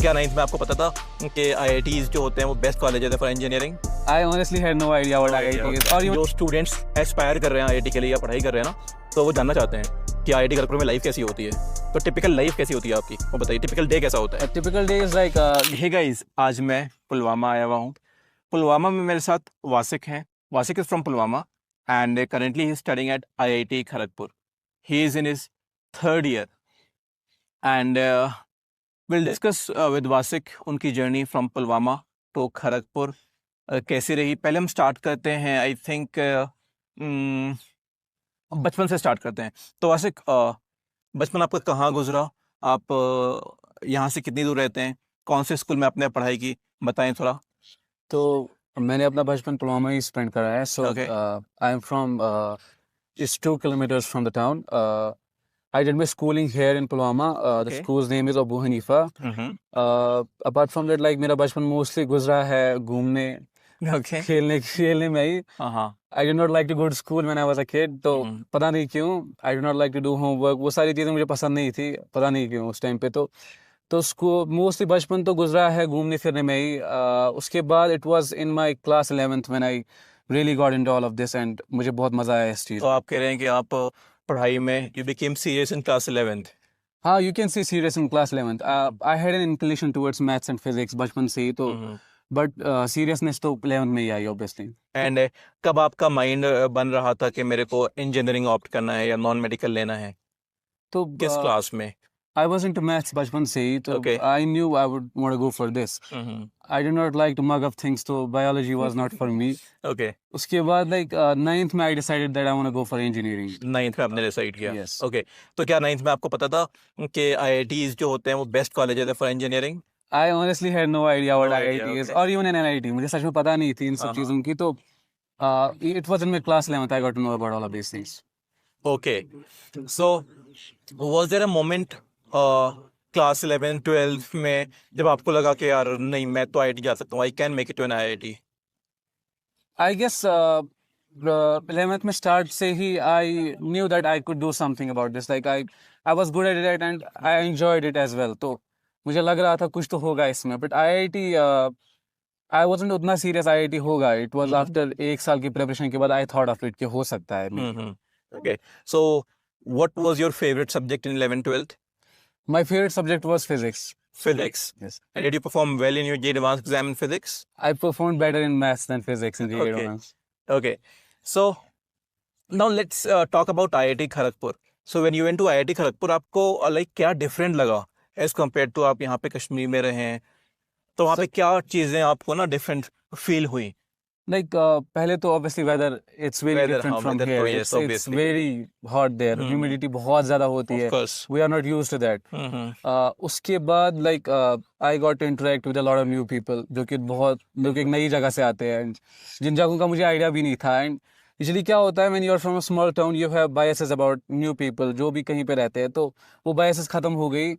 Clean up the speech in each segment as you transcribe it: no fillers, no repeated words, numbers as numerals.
क्या नाइन्थ में आपको पता था कि आईआईटीज जो होते हैं वो बेस्ट कॉलेज है for engineering? I honestly had no idea what IIT is. और जो स्टूडेंट्स एस्पायर कर रहे हैं आईआईटी के लिए या पढ़ाई कर रहे हैं ना, तो वो जानना चाहते हैं कि आईआईटी खड़गपुर में लाइफ कैसी होती है। तो टिपिकल लाइफ कैसी होती है आपकी, वो बताइए, टिपिकल डे कैसा होता है? a typical day is like hey guys, आज मैं पुलवामा आया हुआ हूँ। पुलवामा में मेरे साथ वासिक हैं। Wasiq is from Pulwama and currently he is studying at IIT Kharagpur. He is in his third year and will discuss with Wasiq उनकी journey from Pulwama to Kharagpur कैसी रही। पहले हम स्टार्ट करते हैं, आई थिंक बचपन से स्टार्ट करते हैं। तो वासिक, बचपन आपका कहाँ गुजरा? आप यहाँ से कितनी दूर रहते हैं? कौन से स्कूल में आपने पढ़ाई की, बताएं थोड़ा। तो मैंने अपना बचपन पुलवामा ही स्पेंड करा है. So Okay. I am from just 2 kilometers from the town. I did my schooling here in Pulwama. The Okay. school's name is Abu Hanifa. Apart from that, like मेरा बचपन mostly गुजरा है घूमने Okay. खेलने में ही. हाँ I did not like to go to school when I was a kid. तो पता नहीं क्यों I did not like to do homework. वो सारी चीज़ें मुझे पसंद नहीं थी, पता नहीं क्यों उस टाइम पे. तो स्कूल मोस्टली बचपन तो गुजरा है घूमने फिरने में ही. उसके बाद it was in my class 11th when I really got into all of this and मुझे बहुत मज़ा आया इस चीज़. तो आप कह रहे हैं कि आप पढ़ाई में you became serious in class 11th? हाँ, you can see serious in class 11th. I had an inclination towards maths and physics बचपन से ही. तो बट सीरियसनेस तो 11th में ही आई ऑब्वियसली. एंड कब आपका माइंड बन रहा था कि मेरे को इंजीनियरिंग ऑप्ट करना है या नॉन मेडिकल लेना है? तो किस क्लास में? I was into maths बचपन से ही. तो Okay. I knew I would want to go for this. I did not like to mug up things, so biology was not for me. Okay, उसके बाद like 9th में I decided that I want to go for engineering. Ninth में आपने decide किया? Yes. Okay, तो क्या ninth में आपको पता था कि आईआईटीज जो होते हैं वो बेस्ट कॉलेज है for engineering? I honestly had no idea what No idea, IIT is okay. or even an NIT. मुझे सच में पता नहीं थी इन सब चीज़ों की. तो it was in my class 11th I got to know about all of these things. Okay, so was there a moment class 11 12 में जब आपको लगा कि यार नहीं, मैं तो आईआईटी जा सकता हूँ, I can make it to an IIT? I guess 11th में start से ही I knew that I could do something about this. Like I was good at it and I enjoyed it as well. तो मुझे लग रहा था कुछ तो होगा इसमें. But IIT I wasn't उतना serious IIT होगा. It was after एक साल की preparation के बाद I thought of it कि हो सकता है. Okay, so what was your favorite subject in 11 12th? My favorite subject was physics. Physics. Yes. And did you perform well in your JEE advanced exam in physics? I performed better in maths than physics in the Okay. advance. Okay, so now let's talk about IIT Kharagpur. So when you went to IIT Kharagpur, आपको like क्या different लगा as compared to आप यहाँ पे कश्मीर में रहे हैं, तो वहाँ पे क्या चीज़ें आपको ना different feel हुई? Like पहले तो obviously weather it's very Weather, different हाँ, from weather here. तो yes, It's obviously. very hot there. Humidity बहुत ज़्यादा होती Of है. course. We are not used to that. उसके बाद like I got to interact with a lot of new people जो कि एक नई जगह से आते हैं जिन जगहों का मुझे आइडिया भी नहीं था. एंड इसलिए क्या होता है when you are from a small town you have biases about new people जो भी कहीं पे रहते हैं. तो वो biases ख़त्म हो गई.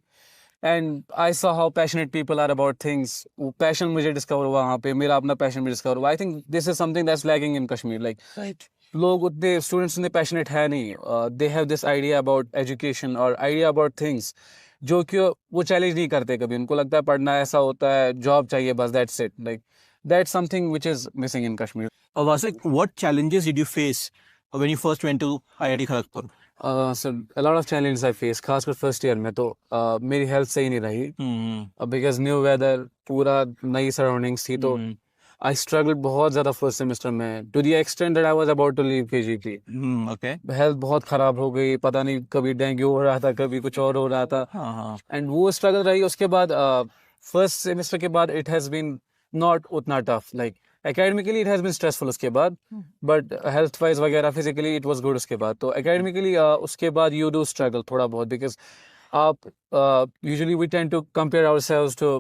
And I saw how passionate people are about things. वो passion मुझे discover हुआ वहाँ पे. मेरा अपना passion भी discover हुआ. I think this is something that's lacking in Kashmir. Like Right. लोग उतने students उतने passionate है नहीं. They have this idea about education or idea about things जो कि वो challenge नहीं करते कभी. उनको लगता है पढ़ना ऐसा होता है, job चाहिए बस, that's it. Like that's something which is missing in Kashmir. Vasik, what challenges did you face when you first went to IIT Kharagpur? So a lot of challenges I face. खासकर first year में तो मेरी health सही नहीं रही. Because new weather, पूरा नई surroundings थी तो I struggled बहुत ज़्यादा first semester में to the extent that I was about to leave KGP. Okay. Health बहुत ख़राब हो गई. पता नहीं कभी डेंगू हो रहा था, कभी कुछ और हो रहा था. हाँ. And वो struggle रही. उसके बाद first semester के बाद it has been not उतना tough. Like academically it has been stressful उसके बाद, but health wise वगैरह physically it was good उसके बाद. तो academically उसके बाद you do struggle थोड़ा बहुत because आप usually we tend to compare ourselves to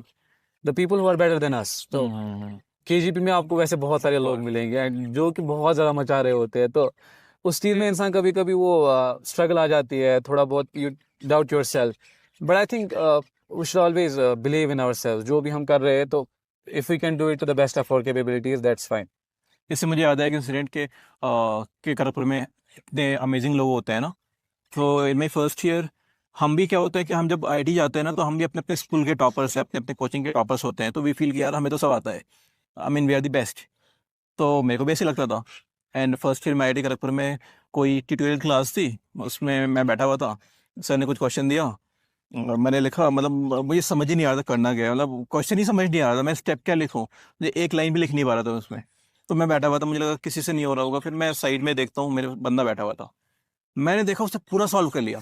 the people who are better than us. तो KGP में आपको वैसे बहुत सारे लोग मिलेंगे जो कि बहुत ज़्यादा मचा रहे होते हैं. तो उस चीज़ में इंसान कभी कभी वो struggle आ जाती है थोड़ा बहुत. You doubt yourself, but I think we should always believe in ourselves. जो भी हम कर रहे हैं तो if we can do it to the best of our capabilities, that's fine. इससे मुझे याद है कि इंसिडेंट के खड़गपुर में इतने अमेजिंग लोग होते हैं ना. तो इन माई फर्स्ट ईयर हम भी क्या होता है कि हम जब आईआईटी जाते हैं ना, तो हम भी अपने अपने स्कूल के टॉपर्स हैं, अपने अपने कोचिंग के टॉपर्स होते हैं, तो वी फील कि यार हमें तो सब आता है, I mean we are the best. तो मेरे को भी ऐसे लगता था। एंड फर्स्ट ईयर में आईआईटी खड़गपुर में कोई ट्यूटोरियल क्लास थी, उसमें मैं बैठा हुआ था, सर ने कुछ क्वेश्चन दिया और मैंने लिखा, मतलब मुझे समझ ही नहीं आ रहा था करना क्या है, मतलब क्वेश्चन ही समझ नहीं आ रहा था, मैं स्टेप क्या लिखूं, मुझे एक लाइन भी लिख नहीं पा रहा था उसमें। तो मैं बैठा हुआ था, मुझे लगा किसी से नहीं हो रहा होगा, फिर मैं साइड में देखता हूँ, मेरे बंदा बैठा हुआ था, मैंने देखा उसने पूरा सॉल्व कर लिया।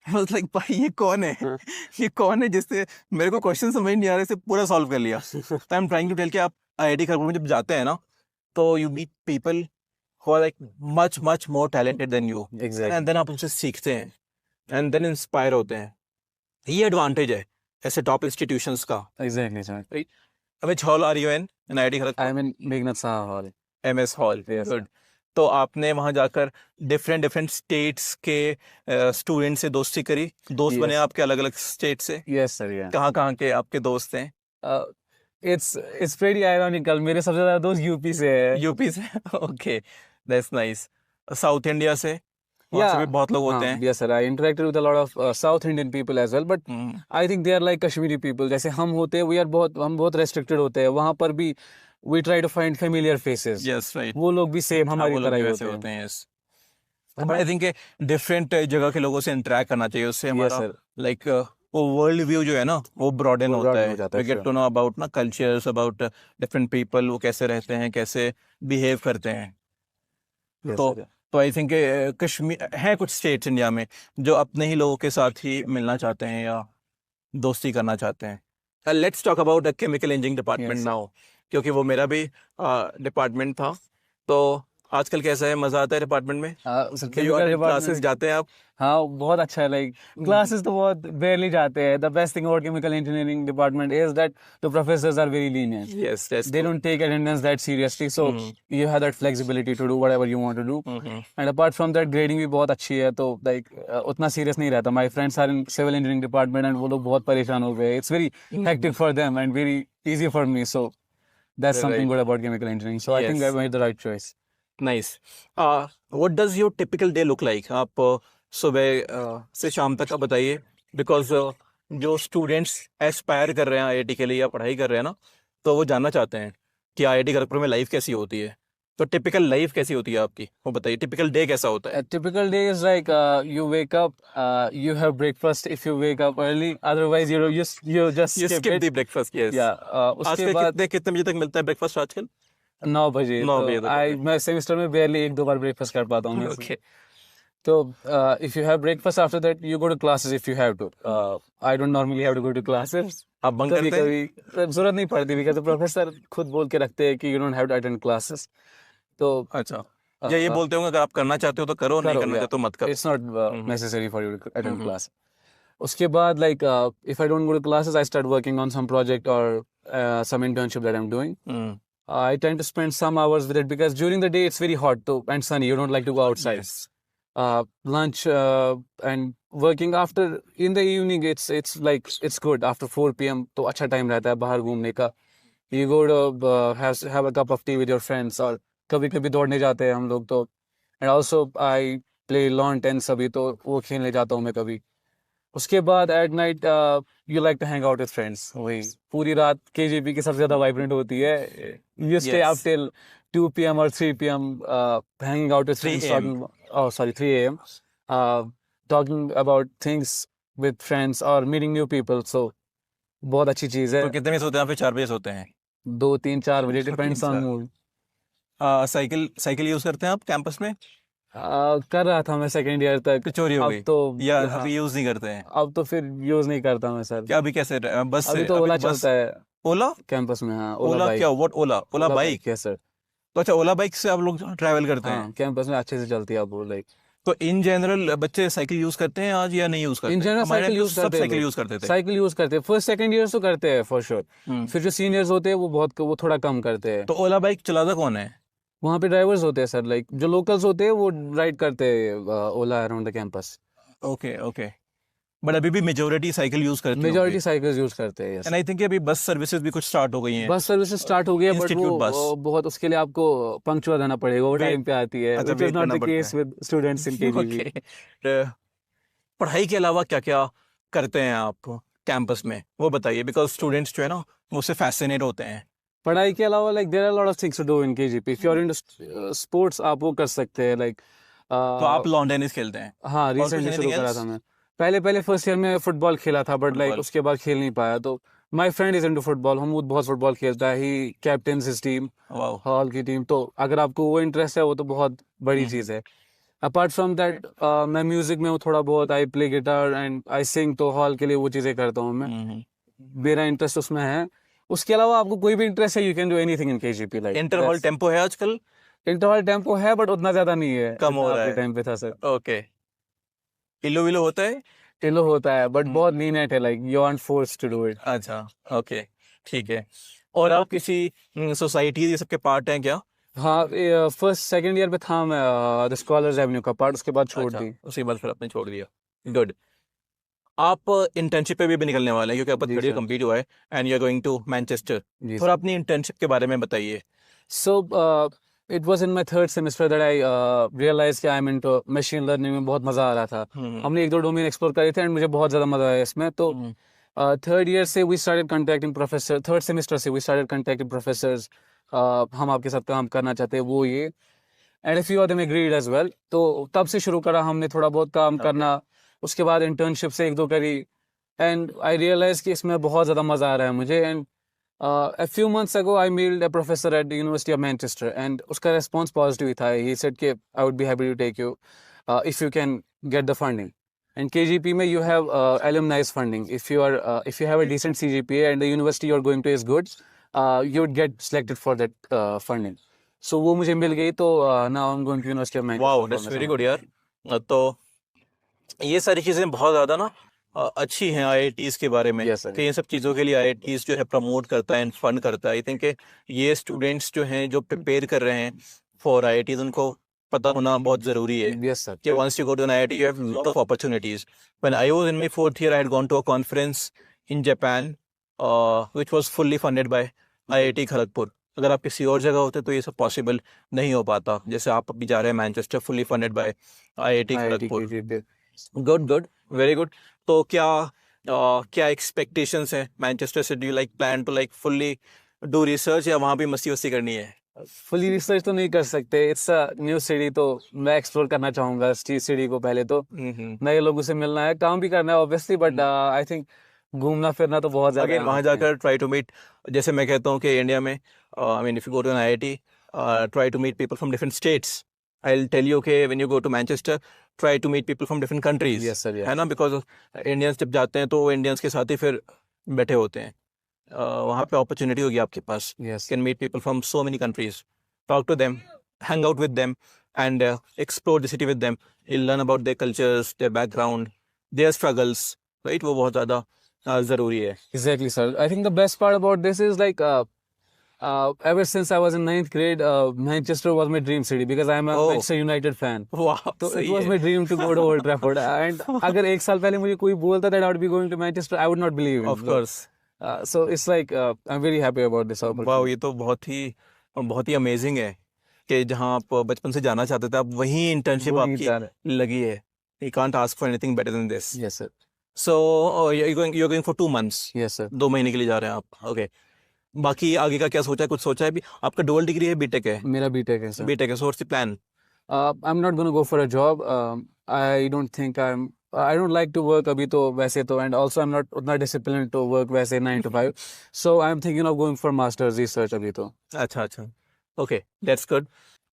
लाइक भाई ये कौन है, ये कौन है जिससे मेरे को क्वेश्चन समझ नहीं आ रहे, से पूरा सॉल्व कर लिया। तो I am trying to tell कि आप आईआईटी खड़गपुर में जब जाते हैं ना, तो you meet people who are like much much more talented than you, Exactly. And then आप उनसे सीखते हैं एंड देन इंस्पायर होते हैं। ये एडवांटेज है ऐसे टॉप इंस्टीट्यूशंस का। Exactly, sir. Which hall are you in IIT Kharagpur? I'm in Meghnad Saha Hall. MS hall, Yes. Good. तो आपने वहां जाकर डिफरेंट डिफरेंट स्टेट्स के स्टूडेंट से दोस्ती करी, दोस्त बने Yes. आपके अलग अलग स्टेट से? Yes, sir. Yeah. कहाँ कहाँ के आपके दोस्त हैं? Uh, it's pretty ironical. मेरे सबसे ज़्यादा दोस्त यूपी से है. यूपी से? Okay, that's nice. South India से वहाँ से भी बहुत लोग होते हैं? Yes, sir. I interacted with a lot of South Indian people as well, but I think they are like Kashmiri people. जैसे हम होते हैं, हम बहुत restricted होते हैं. वहाँ पर भी we try to find familiar faces. Yes right, वो लोग भी सेम हमारी वो लोग तरह भी ही वैसे होते होते हैं. हैं। Yes, but I think different जगह के लोगों से इंटरेक्ट करना चाहिए, उससे Yes, हमारा sir. लाइक वो वर्ल्ड व्यू जो है ना, वो ब्रॉडन वो होता broaden है। हो जाता वी है, get sure. To know about ना कल्चर्स, अबाउट डिफरेंट पीपल, वो कैसे रहते हैं, कैसे बिहेव करते हैं। Yes, तो sir. तो आई थिंक कश्मीर है, कुछ स्टेट्स इंडिया में जो अपने ही लोगों के साथ ही मिलना चाहते हैं या दोस्ती करना चाहते हैं। Let's talk about the chemical engineering department Yes. Now, क्योंकि वो मेरा भी डिपार्टमेंट था। तो आजकल कैसा है, मजा आता है डिपार्टमेंट में? सर क्लासेस डिपार्टमेंट, जाते हैं आप? हाँ बहुत अच्छा है. लाइक क्लासेस तो बहुत barely जाते हैं. The best thing about chemical engineering department is that the professors are very lenient. Yes, yes. They don't take attendance that seriously, so you have that flexibility to do whatever you want to do. And apart from that, grading भी बहुत अच्छी है, तो like उतना serious नहीं रहता. My friends are in civil engineering department and वो लोग बहुत परेशान हो गए. It's very hectic for them and very easy for me. So that's something Right. good about chemical engineering. So I think I Yes. made the right choice. Nice. What does your typical day look like? आप सुबह से शाम तक का बताइए, because जो students Aspire कर रहे हैं आईआईटी के लिए या पढ़ाई कर रहे हैं ना, तो वो जानना चाहते हैं कि आईआईटी खड़गपुर में लाइफ कैसी होती है। तो टिपिकल लाइफ कैसी होती है आपकी, वो बताइए। टिपिकल डे कैसा होता है? A typical day is like you wake up, you have breakfast if you wake up early. Otherwise, you just You skip skip it. the breakfast, yes. Yeah. उसके आजकल बाद कितने बजे तक मिलता है ब्रेकफास्ट आजकल? 9 बजे. 9 बजे तक। मैं सेमेस्टर में barely 1-2 बार ब्रेकफास्ट कर पाता हूँ. Okay, So if you have breakfast after that, you go to classes if you have to. I don't normally have to go to classes. आप बंक कभी करते हैं? कभी जरूरत नहीं पड़ती, because the professor खुद बोल के रखते हैं कि you don't have to attend classes. तो अच्छा, या ये बोलते होंगे अगर आप करना चाहते हो तो करो, नहीं करो, करना yeah. चाहते तो मत करो। It's not necessary for you to attend class. उसके बाद like if I don't go to classes, I start working on some project or some internship that I'm doing. I tend to spend some hours with it because during the day it's very hot and sunny. You don't like to go outside. Yes. Lunch and working after in the evening, it's like it's good after 4 p.m. तो अच्छा time रहता है बाहर घूमने का. You go to have a cup of tea with your friends, और कभी कभी दौड़ने जाते हैं हम लोग तो. And also I play lawn tennis अभी, तो वो खेलने जाता हूँ मैं कभी. उसके बाद at night you like to hang out with friends. वही पूरी रात KGP की सबसे ज़्यादा vibrant होती है. You stay Yes. up till 2 p.m. or 3 p.m. Hanging out with 3 friends. a.m. Talking, 3 a.m. Talking about things with friends or meeting new people. So बहुत अच्छी चीज़ है. तो कितने बजे सोते हैं आप? फिर 4 बजे सोते हैं? 2, 3, 4 बजे depends on 3, 4. mood. Cycle use करते हैं आप कैंपस में? कर रहा था मैं सेकेंड ईयर तक. फिर चोरी हो अब गई तो या हाँ, अभी यूज नहीं करते हैं? अब तो फिर यूज नहीं करता मैं सर. क्या अभी कैसे बस अभी से? तो ओला अभी बस? चलता है ओला? कैंपस में. हाँ, ओला बाइक. क्या? व्हाट? Ola bike? है सर. तो अच्छा, ओला बाइक से आप लोग ट्रैवल करते हैं? हाँ, कैंपस में अच्छे से चलती है. अब वो लाइक तो इन जनरल बच्चे साइकिल यूज करते हैं आज या नहीं यूज करते? इन जनरल हमारे साइकिल यहाँ यूज तो सब करते हैं. साइकिल यूज करते थे। साइकिल यूज करते हैं. फर्स्ट सेकंड ईयर तो करते हैं फॉर श्योर. फिर जो सीनियर्स होते हैं वो थोड़ा कम करते हैं. तो ओला बाइक चलाता कौन है? वहाँ पे ड्राइवर्स होते हैं सर. लाइक जो लोकल्स होते हैं वो राइड करते हैं Ola around the campus. Okay, but अभी भी मेजोरिटी साइकिल यूज करते हैं? मेजॉरिटी साइकिल्स यूज करते हैं. एंड आई थिंक अभी बस सर्विसेज भी कुछ स्टार्ट हो गई हैं। बस सर्विसेज स्टार्ट हो गई है, बट Institute वो bus. बहुत उसके लिए आपको पंक्चुअल रहना पड़ेगा. वो Wait. टाइम पे आती है, अच्छा, which is wait not करना the पड़ता case है। with students in KGB. Okay. पढ़ाई के अलावा क्या क्या करते हैं आप कैंपस में, वो बताइए, बिकॉज स्टूडेंट्स जो है ना वो उससे फैसिनेट होते हैं। पढ़ाई के अलावा like there are lot of things to do in KGP. If you are into sports आप वो कर सकते हैं लाइक तो आप लॉन टेनिस खेलते हैं हाँ और कुछ रिसेंटली एनीथिंग शुरू करा एल्स? था मैं। पहले पहले फर्स्ट ईयर में फुटबॉल खेला था बट लाइक फुटबॉल। उसके बाद खेल नहीं पाया। तो my friend is into football, हम बहुत फुटबॉल खेलता है, ही captains his team, wow. Hall की टीम। तो अगर आपको वो इंटरेस्ट है वो तो बहुत बड़ी हम्म। चीज़ है। अपार्ट फ्रॉम दैट मैं म्यूजिक में हूँ थोड़ा बहुत, I play guitar and I sing, तो हॉल के लिए वो चीज़ें करता हूँ मैं, हम्म। मेरा इंटरेस्ट उसमें है। उसके अलावा आपको कोई भी इंटरेस्ट है, you can do anything in KGP like. Inter hall tempo है आजकल? इंटरवल टेम्पो है बट उतना ज्यादा नहीं है कम हो जितना रहा आपके है। टाइम पे था सर। ओके। इलो विलो होता है? टिलो होता है बट हम्म। बहुत लीनियंट है, like you aren't forced to do it. अच्छा। ओके, ठीक है। और आप किसी सोसाइटी ये सब के पार्ट हैं क्या? हाँ फर्स्ट सेकंड ईयर पे था मैं द स्कॉलर्स एवेन्यू का पार्ट, उसके बाद छोड़ अच्छा, दी। उसके बाद फिर आपने छोड़ दिया। गुड। आप इंटर्नशिप पे भी निकलने वाले हैं क्योंकि आपका जी थर्ड ईयर सर। कंप्लीट हुआ है and you are going to Manchester. जी थोड़ा अपनी इंटर्नशिप के बारे में बताइए। So it was in my third semester that I realize कि I am into machine learning में बहुत मजा आ रहा था। हम्म। हमने एक दो डोमेन एक्सप्लोर करे थे एंड मुझे बहुत ज्यादा मजा आया इसमें। तो हम्म। थर्ड ईयर से we started contacting professor, third semester से वी स्टार्टेड कांटेक्टिंग प्रोफेसर्स, हम आपके साथ काम करना चाहते हैं वो ये, and few of them agreed as well. तो तब से शुरू करा हमने थोड़ा बहुत काम Okay. करना। उसके बाद इंटर्नशिप से एक दो करी एंड आई रियलाइज कि इसमें बहुत ज़्यादा मज़ा आ रहा है मुझे। And a few months ago I mailed a professor at the University of Manchester and उसका response positive ही था। He said कि I would be happy to take you if you can get the funding. And KGP में you have alumni funding. If you are if you have a decent CGPA and the university you are going to is good, you would get selected for that funding. So वो मुझे मिल गई। तो now I'm going to University of wow, Manchester for that's my very summer. Good यार। तो ये सारी चीज़ें बहुत ज़्यादा ना अच्छी हैं आईआईटीज के बारे में, Yes sir. कि इन सब चीज़ों के लिए आईआईटीज जो है प्रमोट करता है एंड फंड करता है। आई थिंक ये स्टूडेंट्स जो हैं जो प्रिपेयर कर रहे हैं फॉर आईआईटीज उनको पता होना बहुत ज़रूरी है Yes sir. कि once you go to an IIT you have a lot of opportunities. When I was in my fourth year I had gone to a conference in Japan which was fully funded by IIT Kharagpur. अगर आप किसी और जगह होते तो ये सब possible नहीं हो पाता, जैसे आप अभी जा रहे हैं Manchester, fully funded by IIT IIT Kharagpur. KGP. Good good, very good. तो क्या एक्सपेक्टेशंस हैं मैनचेस्टर से? Do you like plan to like fully do research या वहाँ भी मस्ती वस्ती करनी है? फुली रिसर्च तो नहीं कर सकते, इट्स अ न्यू सिटी, तो मैं एक्सप्लोर करना चाहूंगा सिटी को पहले तो। नए लोगों से मिलना है, काम भी करना है ऑब्वियसली, बट आई थिंक घूमना फिरना तो बहुत ज्यादा अगेन है वहाँ वहाँ पे। जाकर ट्राई टू मीट, जैसे मैं कहता हूँ कि इंडिया में I mean if you go to an IIT try to meet people from different states. I will tell you कि when you go to Manchester try to meet people from different countries, yes sir. है ना, because Indians जब जाते हैं तो वो Indians के साथ ही फिर बैठे होते हैं। वहाँ पे अपॉर्चुनिटी होगी आपके पास, yes can meet people from so many countries, talk to them, hang out with them, and explore the city with them. You'll learn about their cultures, their background, their struggles, right? वो बहुत ज़्यादा ज़रूरी है। Exactly sir. I think the best part about this is like ever since I was in 9th grade, Manchester was my dream city because I am a Oh. Manchester United fan. वाह, तो it सही was है। my dream to go to Old Trafford. And अगर एक साल पहले मुझे कोई बोलता that I would be going to Manchester, I would not believe him. Of course. So it's like I'm very happy about this वाह, opportunity. ये तो बहुत ही अमेजिंग है कि जहाँ आप बचपन से जाना चाहते थे, आप वहीं इंटर्नशिप वहीं आपकी जा रहे लगी है। You can't ask for anything better than this. Yes sir. So you're going for 2 months. Yes sir. 2 महीने के लिए जा रहे हैं आप। ओके, बाकी आगे का क्या सोचा है? कुछ सोचा है भी? आपका डुअल डिग्री है, बीटेक है? मेरा बीटेक है सर। बीटेक है, so what's the plan? I'm not going to go for a job. I don't think I don't like to work अभी तो वैसे तो, and also I'm not उतना disciplined to work वैसे 9 to 5. So I'm thinking of going for master's research अभी तो। अच्छा, okay, that's good.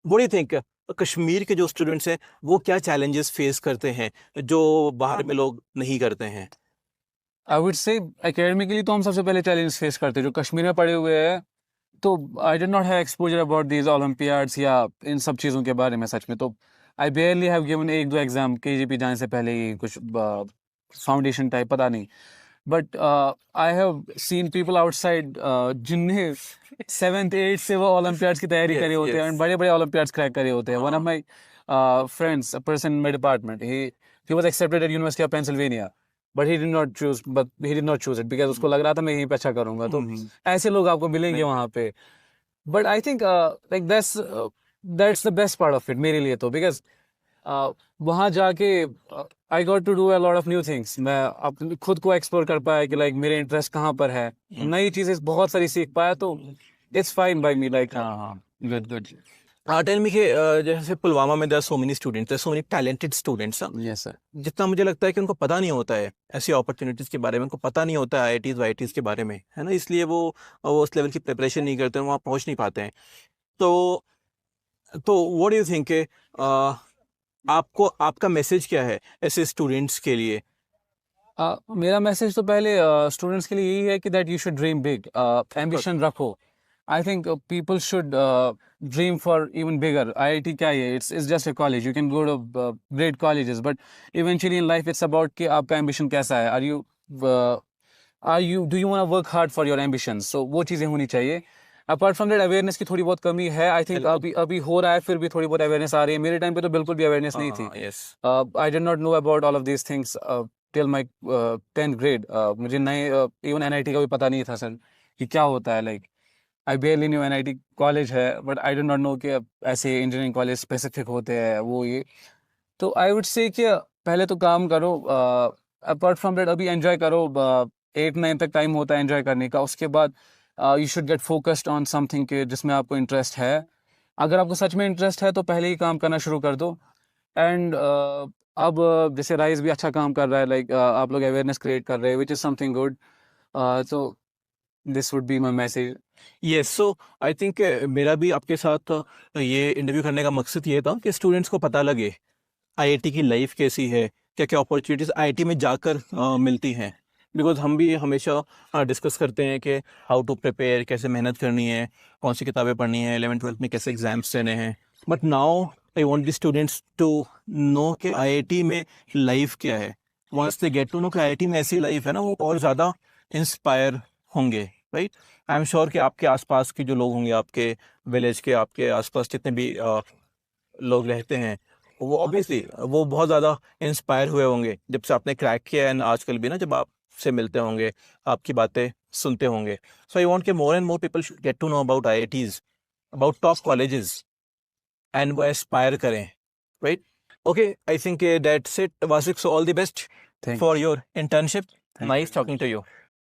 What do you think Kashmir के जो स्टूडेंट्स हैं वो क्या चैलेंजेस फेस करते हैं जो बाहर में लोग नहीं करते हैं? I would say academically तो हम सबसे पहले चैलेंज फेस करते हैं जो कश्मीर में पढ़े हुए हैं। तो आई did not have exposure about these Olympiads या इन सब चीज़ों के बारे में सच में। तो आई बेयरली हैव गिवन एक दो एग्जाम केजीपी जाने से पहले ही, कुछ फाउंडेशन टाइप पता नहीं। But I have seen people outside जिन्हें 7th 8th से वो ओलंपियाड्स की तैयारी Yes, करे होते हैं yes. एंड बड़े बड़े ओलंपियाड्स क्रैक करे होते हैं। One of my friends, a person in my department, he was accepted eight university of Pennsylvania, but he did not choose it because उसको लग रहा था मैं यहीं पे अच्छा करूंगा। तो ऐसे लोग आपको मिलेंगे वहाँ पे। But I think like that's the best part of it मेरे लिए तो, बिकॉज वहाँ जाके I got to do a lot of new things. मैं अपने खुद को एक्सप्लोर कर पाया कि लाइक मेरे इंटरेस्ट कहाँ पर है. नई चीजें बहुत सारी सीख पाया. तो it's fine by me. Like हाँ, गुड गुड. टेल मी कि जैसे पुलवामा में there so many students, there so many talented students. Yes sir. जितना मुझे लगता है कि उनको पता नहीं होता है ऐसी अपॉर्चुनिटीज़ के बारे में, उनको पता नहीं होता है आईआईटीज़ वाईआईटीज़ के बारे में, है ना. इसलिए वो उस लेवल की प्रिपरेशन नहीं करते, वहाँ पहुँच नहीं पाते हैं. तो व्हाट डू यू थिंक कि आपको आपका मैसेज क्या है ऐसे स्टूडेंट्स के लिए? मेरा मैसेज तो पहले स्टूडेंट्स के लिए यही है कि that you should dream big. Ambition रखो. I think people should dream for even bigger. IIT क्या है? It's just a college. You can go to great colleges, but eventually in life it's about कि आपका ambition कैसा है. Do you want to work hard for your ambitions? So वो चीज़ें होनी चाहिए. अपार्ट फ्रॉम दैट अवेयरनेस की थोड़ी बहुत कमी है. आई थिंक अभी हो रहा है, फिर भी थोड़ी बहुत अवेयरनेस आ रही है. मेरे टाइम पे तो बिल्कुल भी अवेयरनेस नहीं थी. Yes. I did not know about all of these things till my 10th grade. मुझे नए इवन एनआईटी का भी पता नहीं था सर कि क्या होता है. Like I barely knew NIT college है, but I did not know कि ऐसे इंजीनियरिंग कॉलेज स्पेसिफिक होते हैं वो ये. तो आई वुड से कि पहले तो काम करो. अपार्ट फ्रॉम दैट अभी एंजॉय करो. 8-9 तक टाइम होता है एंजॉय करने का. उसके बाद you should get focused on something के जिसमें आपको इंटरेस्ट है. अगर आपको सच में इंटरेस्ट है तो पहले ही काम करना शुरू कर दो. एंड अब जैसे राइज भी अच्छा काम कर रहा है. लाइक आप लोग अवेयरनेस क्रिएट कर रहे हैं, विच इज़ समथिंग गुड. तो this would be my message. Yes. So I think मेरा भी आपके साथ ये इंटरव्यू करने का मकसद ये था कि स्टूडेंट्स को पता लगे आईआईटी की लाइफ कैसी है, क्या क्या अपॉर्चुनिटीज़ आईआईटी में जाकर मिलती हैं. बिकॉज हम भी हमेशा डिस्कस करते हैं कि हाउ टू प्रिपेयर, कैसे मेहनत करनी है, कौन सी किताबें पढ़नी है, 11th-12th में कैसे एग्जाम्स देने हैं. But now I want the students to know कि आईआईटी में लाइफ क्या है. Once they get to know कि आईआईटी में ऐसी लाइफ है ना, वो और ज़्यादा इंस्पायर होंगे. राइट. आई एम श्योर कि आपके आसपास के जो लोग होंगे, आपके विलेज के, आपके आसपास जितने भी लोग रहते हैं, वो ऑब्वियसली वो बहुत ज़्यादा इंस्पायर हुए होंगे जब से आपने क्रैक किया. एंड आजकल भी ना जब आपसे मिलते होंगे, आपकी बातें सुनते होंगे. सो आई वांट कि more and more people should get to know about IITs, about top colleges, and वो एस्पायर करें. Right. Okay, I think that's it Wasiq. So all the best Thank for your internship. you nice very talking to you.